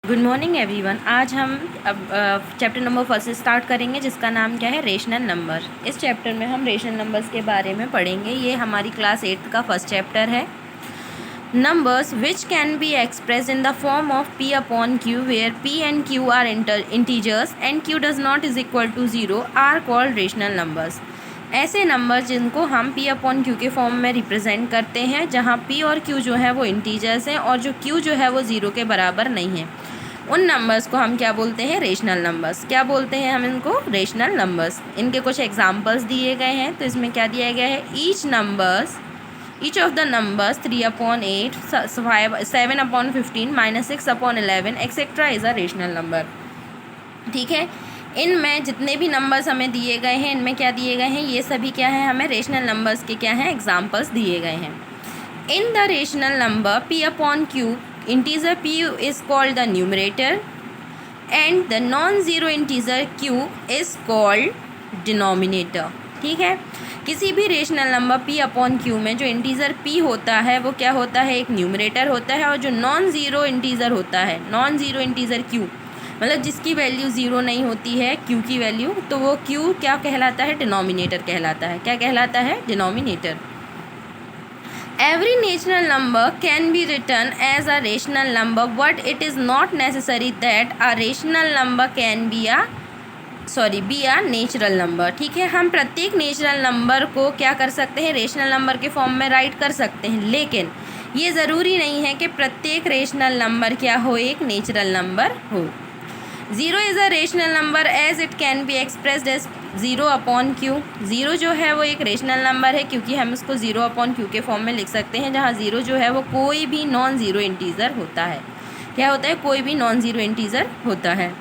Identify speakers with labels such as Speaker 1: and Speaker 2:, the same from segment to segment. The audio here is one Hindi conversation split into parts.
Speaker 1: Good morning everyone. आज हम अब चैप्टर नंबर फर्स्ट से स्टार्ट करेंगे, जिसका नाम क्या है, रेशनल नंबर। इस चैप्टर में हम रेशनल नंबर्स के बारे में पढ़ेंगे। ये हमारी क्लास 8th का फर्स्ट चैप्टर है। Numbers which can be express in the form of p upon q where p and q are integers and q does not is equal to 0 are called rational numbers. ऐसे नंबर जिनको हम p अपॉन q के फॉर्म में रिप्रेजेंट करते हैं, जहाँ p और q जो है वो इंटीजर्स हैं और जो q जो है वो 0 के बराबर नहीं है, उन नंबर्स को हम क्या बोलते हैं, रेशनल नंबर्स। क्या बोलते हैं हम इनको, रेशनल नंबर्स। इनके कुछ एग्जांपल्स दिए गए हैं। तो इसमें क्या दिया गया है, each of the numbers 3/8, 7/15, -6/11 etcetera is a rational number. ठीक है, इनमें जितने भी नंबर्स हमें दिए गए हैं, इनमें क्या दिए गए हैं, ये सभी क्या है, हमें रेशनल नंबर्स के क्या हैं, एग्जाम्पल्स दिए गए हैं। In the rational number p upon q, integer p is called the numerator and the non-zero integer q is called denominator। ठीक है, किसी भी rational number p upon q में जो इंटीजर p होता है वो क्या होता है, एक न्यूमरेटर होता है, और जो नॉन ज़ीरो इंटीजर होता है, नॉन ज़ीरो इंटीजर q मतलब जिसकी वैल्यू ज़ीरो नहीं होती है, q की वैल्यू, तो वो q क्या कहलाता है, डिनोमिनेटर कहलाता है। क्या कहलाता है, denominator. Every natural number can be written as a rational number, but it is not necessary that a rational number can be a natural number। ठीक है, हम प्रत्येक नेचुरल नंबर को क्या कर सकते हैं, रेशनल नंबर के फॉर्म में राइट कर सकते हैं, लेकिन ये ज़रूरी नहीं है कि प्रत्येक रेशनल नंबर क्या हो, एक नेचुरल नंबर हो। 0 is a rational number as it can be expressed as 0 upon q। 0 जो है वो एक रेशनल नंबर है क्योंकि हम इसको 0 अपॉन q के फॉर्म में लिख सकते हैं, जहाँ 0 जो है वो कोई भी नॉन ज़ीरो इंटीजर होता है। क्या होता है, कोई भी नॉन ज़ीरो इंटीजर होता है।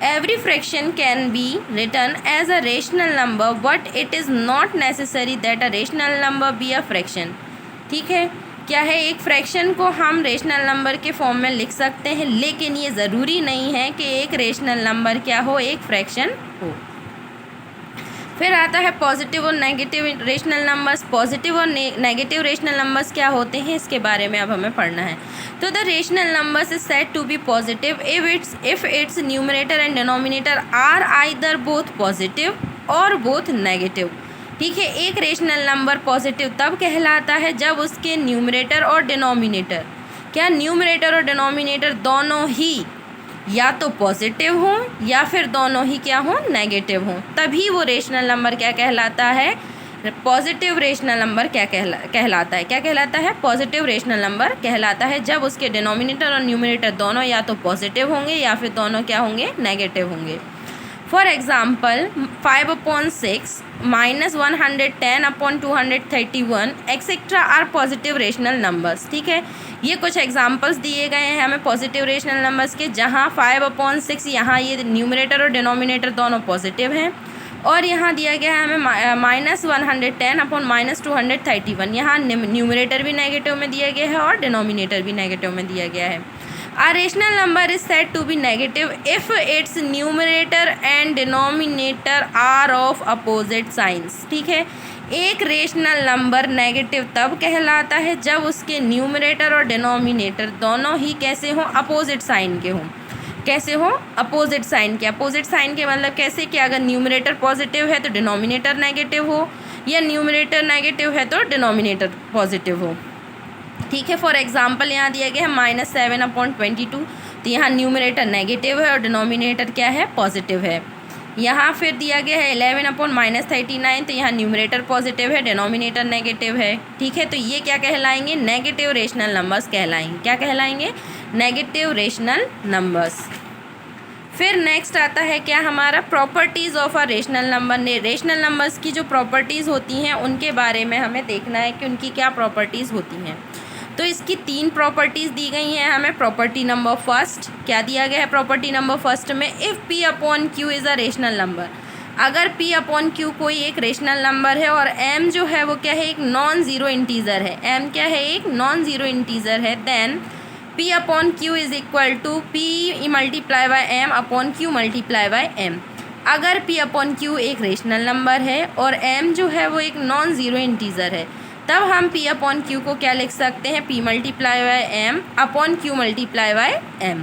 Speaker 1: Every fraction can be written as a rational number but it is not necessary that a rational number be a fraction. ठीक है, क्या है, एक फ्रैक्शन को हम रेशनल नंबर के फॉर्म में लिख सकते हैं, लेकिन ये ज़रूरी नहीं है कि एक रेशनल नंबर क्या हो, एक फ्रैक्शन हो। फिर आता है पॉजिटिव और नेगेटिव रेशनल नंबर्स। पॉजिटिव और नेगेटिव रेशनल नंबर्स क्या होते हैं, इसके बारे में अब हमें पढ़ना है। तो the rational numbers is said to be positive if its numerator and denominator are either both positive और बोथ नेगेटिव। ठीक है, एक रेशनल नंबर पॉजिटिव तब कहलाता है जब उसके न्यूमरेटर और डिनोमिनेटर, क्या न्यूमरेटर और डिनोमिनेटर दोनों ही या तो पॉजिटिव हों या फिर दोनों ही क्या हों, नेगेटिव हों, तभी वो रेशनल नंबर क्या कहलाता है, पॉजिटिव रेशनल नंबर क्या कहलाता है, क्या कहलाता है, पॉजिटिव रेशनल नंबर कहलाता है, जब उसके डिनोमिनेटर और न्यूमरेटर दोनों या तो पॉजिटिव होंगे या फिर दोनों क्या होंगे, नेगेटिव होंगे। For example 5/6 -110/231 etcetera are positive rational numbers. ठीक है, ये कुछ एग्जांपल्स दिए गए हैं हमें पॉजिटिव रेशनल नंबर्स के, जहाँ 5/6 यहाँ ये न्यूमरेटर और डिनोमिनेटर दोनों पॉजिटिव हैं, और यहाँ दिया गया है हमें -110/-231, यहाँ न्यूमरेटर भी नेगेटिव में दिया गया है और डिनोमिनेटर भी नेगेटिव में दिया गया है। A rational number is said to be negative if its numerator and denominator are of opposite signs। ठीक है, एक रेशनल नंबर नेगेटिव तब कहलाता है जब उसके न्यूमरेटर और डिनोमिनेटर दोनों ही कैसे हों, अपोजिट साइन के हों। कैसे हो, अपोजिट साइन के। अपोजिट साइन के मतलब कैसे कि अगर न्यूमरेटर पॉजिटिव है तो डिनोमिनेटर नेगेटिव हो, या न्यूमरेटर नेगेटिव है तो डिनोमिनेटर पॉजिटिव हो। ठीक है, फॉर एग्जांपल यहाँ दिया गया है -7/22, तो यहाँ न्यूमरेटर नेगेटिव है और डिनोमिनेटर क्या है, पॉजिटिव है। यहाँ फिर दिया गया है 11/-39, तो यहाँ न्यूमरेटर पॉजिटिव है, डिनोमिनेटर नेगेटिव है। ठीक है, तो ये क्या कहलाएंगे, नेगेटिव रेशनल नंबर्स कहलाएंगे। क्या कहलाएंगे, नेगेटिव रेशनल नंबर्स। फिर नेक्स्ट आता है क्या हमारा, properties of a rational number. Rational numbers की जो प्रॉपर्टीज़ होती हैं उनके बारे में हमें देखना है कि उनकी क्या प्रॉपर्टीज़ होती हैं। तो इसकी 3 प्रॉपर्टीज़ दी गई हैं हमें। प्रॉपर्टी नंबर फर्स्ट, क्या दिया गया है प्रॉपर्टी नंबर फर्स्ट में, if p upon q is a rational number. अगर p अपॉन q कोई एक रेशनल नंबर है और m जो है वो क्या है, एक नॉन ज़ीरो इंटीज़र है, m क्या है, एक नॉन ज़ीरो इंटीज़र है, then p upon q is equal to p multiply by m upon q multiply by m। अगर p अपॉन q एक रेशनल नंबर है और m जो है वो एक नॉन ज़ीरो इंटीज़र है, तब हम p अपॉन q को क्या लिख सकते हैं, p multiply by m upon q multiply by m।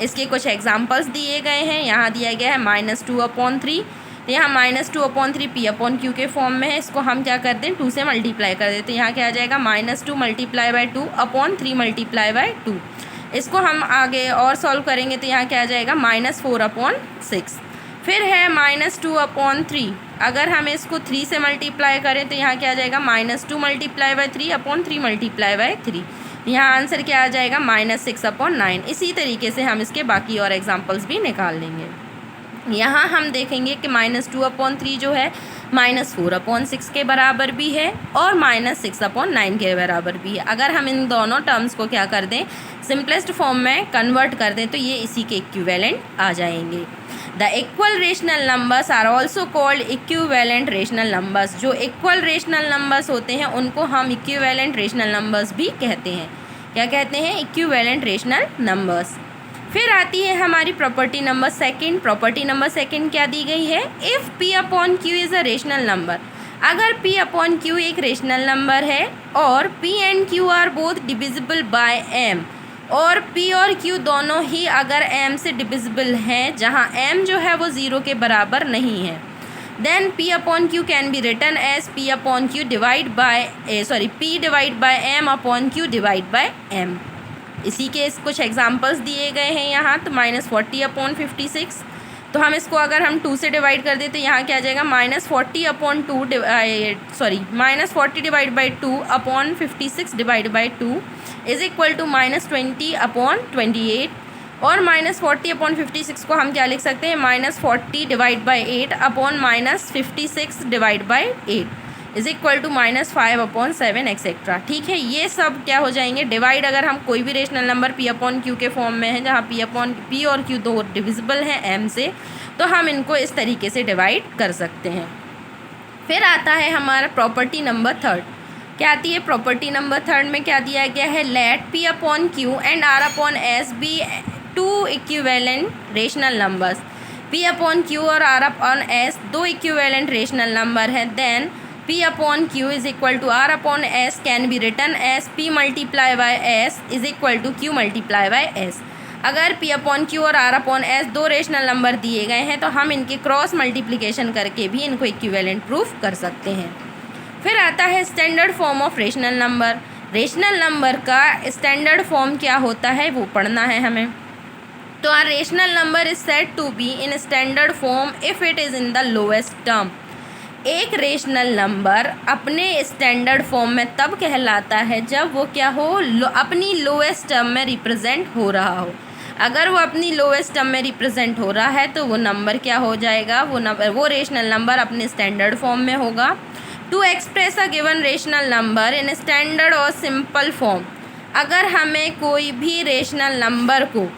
Speaker 1: इसके कुछ एग्जांपल्स दिए गए हैं। यहाँ दिया गया है -2/3, तो यहाँ -2/3 p/q के फॉर्म में है। इसको हम क्या करते हैं 2 से मल्टीप्लाई कर देते हैं। यहाँ क्या आ जाएगा -2 × 2/2/3 × 2। इसको हम आगे और सॉल्व करेंगे तो यहाँ क्या आ जाएगा -4/6। फिर है -2/3, अगर हम इसको 3 से मल्टीप्लाई करें तो यहाँ क्या आ जाएगा -2 × 3/3 × 3। यहाँ आंसर क्या आ जाएगा -6/9। इसी तरीके से हम इसके बाकी और एग्जांपल्स भी निकाल लेंगे। यहाँ हम देखेंगे कि -2/3 जो है -4/6 के बराबर भी है और -6/9 के बराबर भी है। अगर हम इन दोनों टर्म्स को क्या कर दें, सिंपलेस्ट फॉर्म में कन्वर्ट कर दें तो ये इसी के इक्विवेलेंट आ जाएंगे। The equal rational numbers are also called equivalent rational numbers. जो इक्वल रेशनल नंबर्स होते हैं उनको हम इक्विवेलेंट रेशनल नंबर्स भी कहते हैं। क्या कहते हैं? Equivalent rational numbers. फिर आती है हमारी property number second. Property number second क्या दी गई है? If p/q is a rational number. अगर p/q एक रेशनल नंबर है और p and q are both divisible by m, और p और q दोनों ही अगर m से डिविजिबल हैं, जहाँ m जो है वो 0 के बराबर नहीं है, then p/q can be written as p/q divide by m/q divide by m। इसी के कुछ एग्जांपल्स दिए गए हैं यहाँ। तो -40/56, तो हम इसको अगर हम 2 से डिवाइड कर दें तो यहाँ क्या आ जाएगा -40/2/56 divide by 2 is equal to -20/28। और -40/56 को हम क्या लिख सकते हैं -40 divide by 8/-56 divide by 8 is equal to -5/7 etcetera. ठीक है, ये सब क्या हो जाएंगे डिवाइड। अगर हम कोई भी रेशनल नंबर p/q के फॉर्म में है जहाँ p और q दो डिविजिबल हैं m से, तो हम इनको इस तरीके से डिवाइड कर सकते हैं। फिर आता है हमारा प्रॉपर्टी नंबर थर्ड। क्या आती है प्रॉपर्टी नंबर थर्ड में? क्या दिया गया है? Let p/q and r/s be two equivalent rational numbers. p/q और r/s दो इक्विवेलेंट रेशनल नंबर हैं, then p/q is equal to r/s can be written as p multiply by s is equal to q multiply by s। अगर p/q और r/s दो रेशनल नंबर दिए गए हैं तो हम इनके क्रॉस मल्टीप्लिकेशन करके भी इनको इक्विवेलेंट प्रूफ कर सकते हैं। फिर आता है standard form of rational number. Rational number का स्टैंडर्ड फॉर्म क्या होता है वो पढ़ना है हमें। तो R rational number is said to be in standard form if it is in the lowest term. एक रेशनल नंबर अपने स्टैंडर्ड फॉर्म में तब कहलाता है जब वो क्या हो, अपनी लोएस्ट टर्म में रिप्रेजेंट हो रहा हो। अगर वो अपनी लोएस्ट टर्म में रिप्रेजेंट हो रहा है तो वो नंबर क्या हो जाएगा, वो रेशनल नंबर अपने स्टैंडर्ड फॉर्म में होगा। To express a given rational number in standard और सिंपल फॉर्म। अगर हमें कोई भी रेशनल नंबर को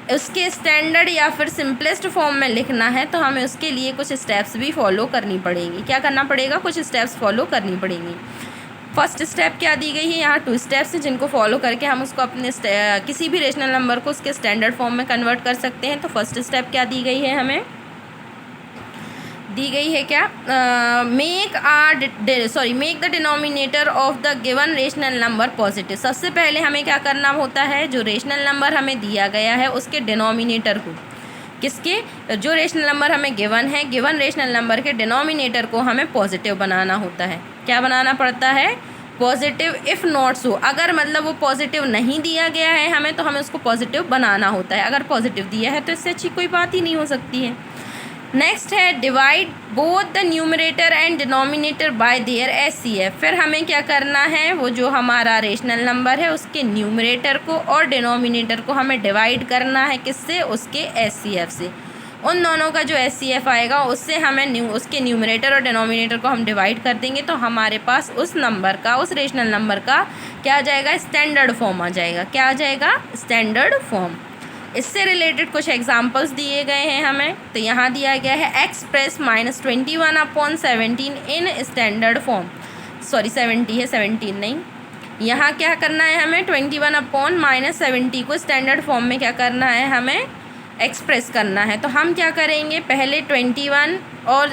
Speaker 1: उसके स्टैंडर्ड या फिर सिंपलेस्ट फॉर्म में लिखना है तो हमें उसके लिए कुछ स्टेप्स भी फॉलो करनी पड़ेगी। क्या करना पड़ेगा? कुछ स्टेप्स फॉलो करनी पड़ेंगी। फर्स्ट स्टेप क्या दी गई है? यहाँ 2 स्टेप्स हैं जिनको फॉलो करके हम उसको अपने किसी भी रेशनल नंबर को उसके स्टैंडर्ड फॉर्म में कन्वर्ट कर सकते हैं। तो फर्स्ट स्टेप क्या दी गई है? हमें दी गई है क्या, make the denominator of the given rational number positive. सबसे पहले हमें क्या करना होता है, जो रेशनल नंबर हमें दिया गया है उसके डिनोमिनेटर को, किसके, जो रेशनल नंबर हमें गिवन है, गिवन रेशनल नंबर के डिनोमिनेटर को हमें पॉजिटिव बनाना होता है। क्या बनाना पड़ता है? पॉजिटिव। इफ़ नॉट सो, अगर मतलब वो पॉजिटिव नहीं दिया गया है हमें तो हमें उसको पॉजिटिव बनाना होता है। अगर पॉजिटिव दिया है तो इससे अच्छी कोई बात ही नहीं हो सकती है। नेक्स्ट है divide both the numerator and denominator by there HCF. फिर हमें क्या करना है, वो जो हमारा रेशनल नंबर है उसके न्यूमरेटर को और डिनोमिनेटर को हमें डिवाइड करना है, किससे? उसके एचसीएफ से। उन दोनों का जो एचसीएफ आएगा उससे हमें उसके न्यूमरेटर और डिनोमिनेटर को हम डिवाइड कर देंगे तो हमारे पास उस नंबर का, उस रेशनल नंबर का क्या आ जाएगा? स्टैंडर्ड फॉर्म आ जाएगा। क्या आ जाएगा? Standard form. इससे रिलेटेड कुछ एग्जांपल्स दिए गए हैं हमें। तो यहाँ दिया गया है एक्सप्रेस -21/17 इन स्टैंडर्ड फॉर्म। 70 है, 17 नहीं। यहाँ क्या करना है हमें, 21/-70 को स्टैंडर्ड फॉर्म में क्या करना है, हमें एक्सप्रेस करना है। तो हम क्या करेंगे, पहले 21 और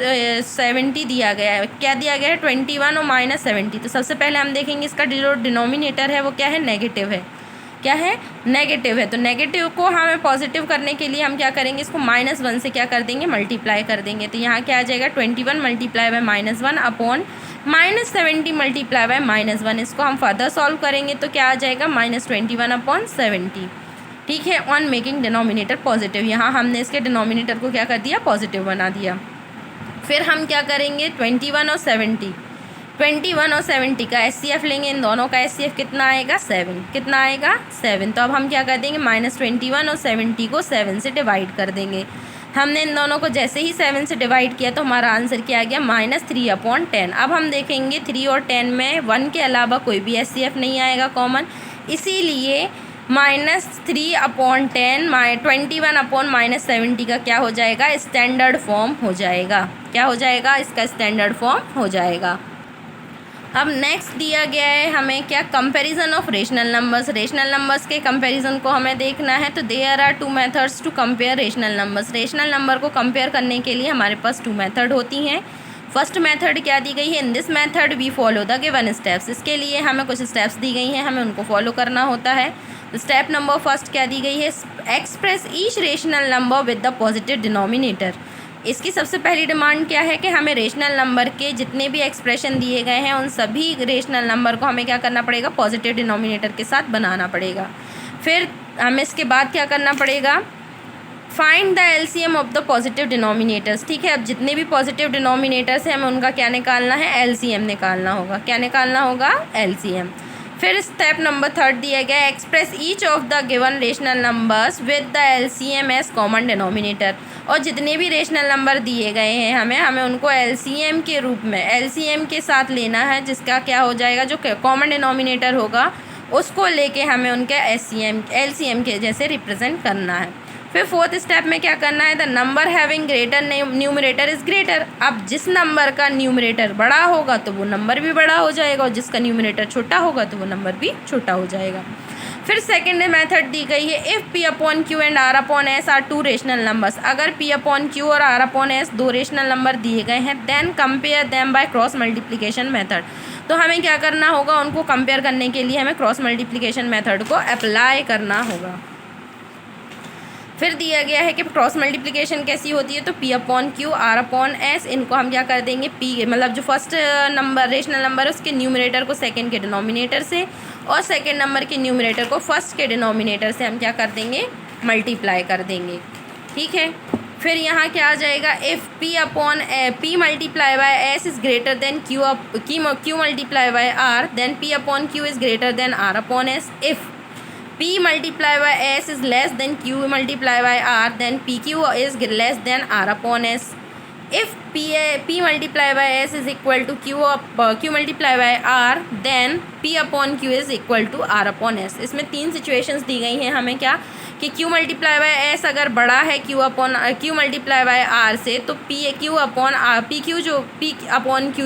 Speaker 1: 70 दिया गया है। क्या दिया गया है? 21 और -70। तो सबसे पहले हम देखेंगे इसका जो डिनोमिनेटर है वो क्या है, नेगेटिव है। क्या है, नेगेटिव है। तो नेगेटिव को हमें पॉजिटिव करने के लिए हम क्या करेंगे, इसको -1 से क्या कर देंगे, मल्टीप्लाई कर देंगे। तो यहाँ क्या आ जाएगा, 21 multiply by -1 upon -70 multiply by -1। इसको हम फर्दर सॉल्व करेंगे तो क्या आ जाएगा, -21 अपॉन 70। ठीक है, ऑन मेकिंग डिनोमिनेटर पॉजिटिव। यहाँ हमने इसके डिनोमिनेटर को क्या कर दिया, पॉजिटिव बना दिया। फिर हम क्या करेंगे, 21 और 70 का SCF लेंगे। इन दोनों का SCF कितना आएगा, 7। कितना आएगा, 7। तो अब हम क्या कर देंगे, -21 और 70 को 7 से डिवाइड कर देंगे। हमने इन दोनों को जैसे ही 7 से डिवाइड किया तो हमारा आंसर क्या आ गया, -3/10। अब हम देखेंगे 3 और 10 में 1 के अलावा कोई भी SCF नहीं आएगा कॉमन, इसीलिए -3/10 21/-70 का क्या हो जाएगा, स्टैंडर्ड फॉर्म हो जाएगा। क्या हो जाएगा, इसका स्टैंडर्ड फॉर्म हो जाएगा। अब नेक्स्ट दिया गया है हमें क्या, comparison of rational numbers. Rational numbers के कंपैरिजन को हमें देखना है। तो there are 2 methods to compare rational numbers. Rational number को कंपेयर करने के लिए हमारे पास 2 मेथड होती हैं। फर्स्ट मेथड क्या दी गई है, in this method we follow the given steps. इसके लिए हमें कुछ स्टेप्स दी गई हैं, हमें उनको फॉलो करना होता है। तो स्टेप नंबर फर्स्ट क्या दी गई है, express each rational number with the positive denominator. इसकी सबसे पहली डिमांड क्या है कि हमें रेशनल नंबर के जितने भी एक्सप्रेशन दिए गए हैं उन सभी रेशनल नंबर को हमें क्या करना पड़ेगा, पॉजिटिव डिनोमिनेटर के साथ बनाना पड़ेगा। फिर हमें इसके बाद क्या करना पड़ेगा, find the LCM of the positive denominators. ठीक है, अब जितने भी पॉजिटिव डिनोमिनेटर्स हैं हमें उनका क्या निकालना है, LCM निकालना होगा। क्या निकालना होगा, LCM। फिर स्टेप नंबर थर्ड दिया गया, express each of the given rational numbers with the LCM as common denominator. और जितने भी रेशनल नंबर दिए गए हैं हमें उनको LCM के रूप में, LCM के साथ लेना है, जिसका क्या हो जाएगा, जो कॉमन डिनोमिनेटर होगा उसको लेके हमें उनके LCM के जैसे रिप्रेजेंट करना है। फिर फोर्थ स्टेप में क्या करना है, the number having greater numerator is greater. अब जिस नंबर का न्यूमरेटर बड़ा होगा तो वो नंबर भी बड़ा हो जाएगा, और जिसका न्यूमरेटर छोटा होगा तो वो नंबर भी छोटा हो जाएगा। फिर सेकेंड मेथड दी गई है, if P/Q and R/S are 2 rational numbers. अगर P/Q और R/S 2 रेशनल नंबर दिए गए हैं, then compare them by cross multiplication method. तो हमें क्या करना होगा, उनको कंपेयर करने के लिए हमें क्रॉस मल्टीप्लिकेशन मेथड को अप्लाई करना होगा। फिर दिया गया है कि क्रॉस मल्टीप्लिकेशन कैसी होती है, तो P/Q R/S, इनको हम क्या कर देंगे, P मतलब जो फर्स्ट नंबर रेशनल नंबर है उसके न्यूमरेटर को सेकंड के डिनोमिनेटर से, और सेकंड नंबर के न्यूमरेटर को फर्स्ट के डिनोमिनेटर से हम क्या कर देंगे, मल्टीप्लाई कर देंगे। ठीक है, फिर यहाँ क्या आ जाएगा, if P multiply by S is greater than Q multiply by R, then P/Q is greater than R/S। If P multiplied by S is less than Q multiplied by R, then PQ is less than R/S. If P multiplied by S is equal to Q multiplied by R, then P/Q is equal to R/S. इसमें 3 सिचुएशंस दी गई हैं हमें, क्या कि Q मल्टीप्लाई बाय S अगर बड़ा है Q मल्टीप्लाई बाय R से, तो P/Q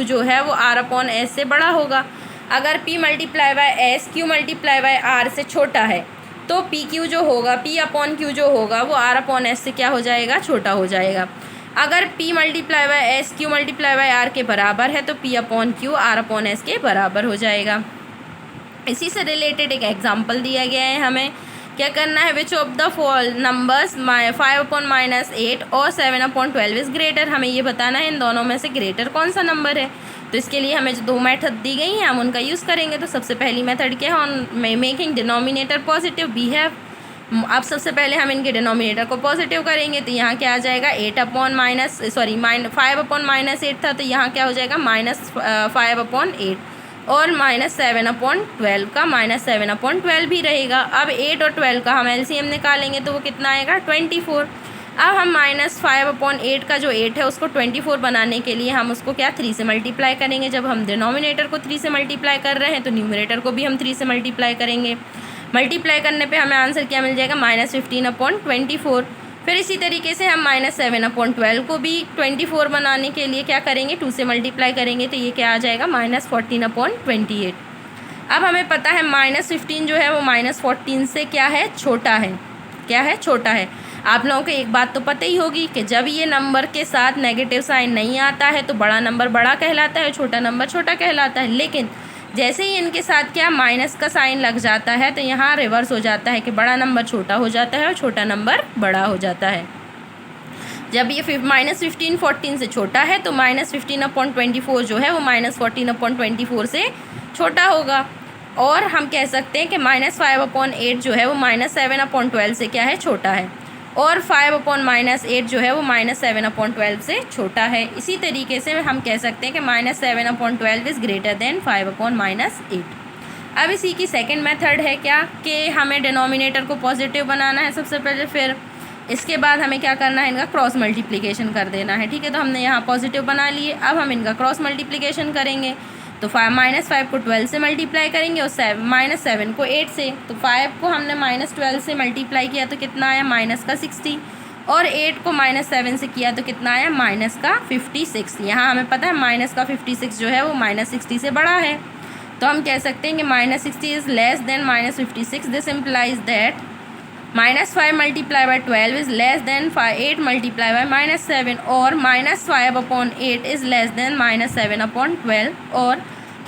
Speaker 1: जो है वो R/S से बड़ा होगा। अगर P multiply by S Q multiply by R से छोटा है तो PQ जो होगा, P/Q जो होगा वो R/S से क्या हो जाएगा, छोटा हो जाएगा। अगर P multiply by S Q multiply by R के बराबर है तो P/Q R/S के बराबर हो जाएगा। इसी से रिलेटेड एक एग्जांपल दिया गया है, हमें क्या करना है, विच ऑफ द नंबर्स 5/-8 और 7/12 इज़ ग्रेटर। हमें ये बताना है इन दोनों में से ग्रेटर कौन सा नंबर है। तो इसके लिए हमें जो 2 मेथड दी गई हैं हम उनका यूज़ करेंगे। तो सबसे पहली मेथड क्या है, on making denominator positive we have. अब सबसे पहले हम इनके डिनोमिनेटर को पॉजिटिव करेंगे, तो यहाँ क्या आ जाएगा, 5/-8 था, तो यहाँ क्या हो जाएगा, -5/8, और -7/12 का -7/12 भी रहेगा। अब 8 और 12 का हम LCM निकालेंगे तो वो कितना आएगा, 24। अब हम -5/8 का जो 8 है उसको 24 बनाने के लिए हम उसको क्या, 3 से मल्टीप्लाई करेंगे। जब हम डिनोमिनेटर को 3 से मल्टीप्लाई कर रहे हैं तो न्यूमरेटर को भी हम 3 से मल्टीप्लाई करेंगे। मल्टीप्लाई करने पे हमें आंसर क्या मिल जाएगा, -15/24। फिर इसी तरीके से हम -7/12 को भी 24 बनाने के लिए क्या करेंगे, 2 से मल्टीप्लाई करेंगे, तो ये क्या आ जाएगा, -14/28। अब हमें पता है -15 जो है वो -14 से क्या है, छोटा है। क्या है, छोटा है। आप लोगों को एक बात तो पता ही होगी कि जब ये नंबर के साथ नेगेटिव साइन नहीं आता है तो बड़ा नंबर बड़ा कहलाता है, छोटा नंबर छोटा कहलाता है। लेकिन जैसे ही इनके साथ क्या माइनस का साइन लग जाता है तो यहाँ रिवर्स हो जाता है कि बड़ा नंबर छोटा हो जाता है और छोटा नंबर बड़ा हो जाता है। जब ये -15 14 से छोटा है तो -15/24 जो है वो -14/24 से छोटा होगा। और हम कह सकते हैं कि -5/8 जो है वो -7/12 से क्या है, छोटा है। और 5/-8 जो है वो -7/12 से छोटा है। इसी तरीके से हम कह सकते हैं कि -7/12 इज़ ग्रेटर देन 5/-8। अब इसी की सेकंड मेथड है क्या कि हमें डिनोमिनेटर को पॉजिटिव बनाना है सबसे पहले, फिर इसके बाद हमें क्या करना है, इनका क्रॉस मल्टीप्लिकेशन कर देना है। ठीक है, तो हमने यहाँ पॉजिटिव बना लिए। अब हम इनका क्रॉस मल्टीप्लिकेशन करेंगे तो -5 को 12 से मल्टीप्लाई करेंगे और -7 को 8 से। तो 5 को हमने -12 से मल्टीप्लाई किया तो कितना आया, -60। और 8 को -7 से किया तो कितना आया, -56। यहाँ हमें पता है -56 जो है वो -60 से बड़ा है। तो हम कह सकते हैं कि -60 is less than -56। This implies that -5 multiply by 12 is less than 8 multiply by -7 और -5/8 इज़ लेस देन -7/12 और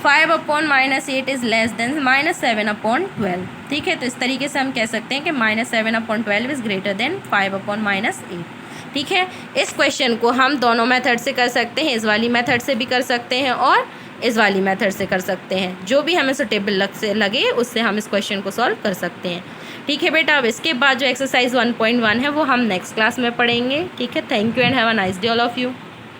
Speaker 1: 5/-8 इज़ लेस देन -7/12। ठीक है, तो इस तरीके से हम कह सकते हैं कि -7/12 इज़ ग्रेटर देन 5/-8। ठीक है, इस क्वेश्चन को हम दोनों मेथड से कर सकते हैं, इस वाली मेथड से भी कर सकते हैं और इस वाली मेथड से कर सकते हैं। जो भी हमें सुटेबल लगे उससे हम इस क्वेश्चन को सॉल्व कर सकते हैं। ठीक है बेटा, अब इसके बाद जो एक्सरसाइज 1.1 है वो हम नेक्स्ट क्लास में पढ़ेंगे। ठीक है, thank you and have a nice day all of you.